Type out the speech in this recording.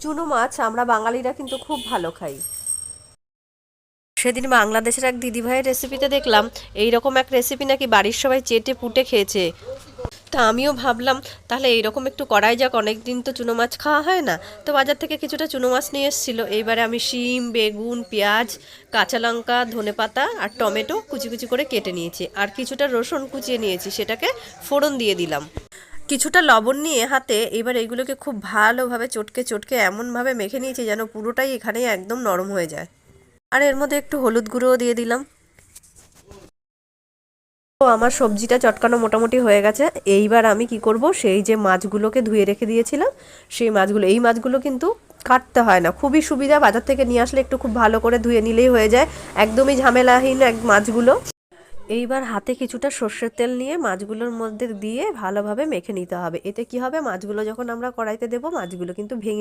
চুনো মাছ আমরা বাঙালিরা কিন্তু খুব ভালো খাই। সেদিন বাংলাদেশের এক দিদিভাইয়ের রেসিপিতে দেখলাম এইরকম এক রেসিপি নাকি বাড়ির সবাই চেটে পুটে খেয়েছে। তা আমিও ভাবলাম তাহলে এইরকম একটু করাই যাক, অনেক দিন তো চুনো মাছ খাওয়া হয় না। তো বাজার থেকে কিছুটা চুনো মাছ নিয়ে এসেছিলো। এইবারে আমি শিম, বেগুন, পেঁয়াজ, কাঁচা লঙ্কা, ধনেপাতা আর টমেটো কুচি কুচি করে কেটে নিয়েছি, আর কিছুটা রসুন কুচিয়ে নিয়েছি, সেটাকে ফোড়ন দিয়ে দিলাম। কিছুটা লবণ নিয়ে হাতে এবার এইগুলোকে খুব ভালোভাবে চটকে চটকে এমনভাবে মেখে নিয়েছি যেন পুরোটাই এখানেই একদম নরম হয়ে যায়। আর এর মধ্যে একটু হলুদ গুঁড়োও দিয়ে দিলাম। তো আমার সবজিটা চটকানো মোটামুটি হয়ে গেছে। এইবার আমি কি করব, সেই যে মাছগুলোকে ধুয়ে রেখে দিয়েছিলাম সেই মাছগুলো, এই মাছগুলো কিন্তু কাটতে হয় না, খুবই সুবিধা, বাজার থেকে নিয়ে আসলে একটু খুব ভালো করে ধুয়ে নিলেই হয়ে যায়, একদমই ঝামেলাহীন এক মাছগুলো। এইবার হাতে কিছুটা সর্ষের তেল নিয়ে মাছগুলোর মধ্যে দিয়ে ভালোভাবে মেখে নিতে হবে। এতে কি হবে, মাছগুলো যখন আমরা কড়াইতে দেবো মাছগুলো কিন্তু ভেঙে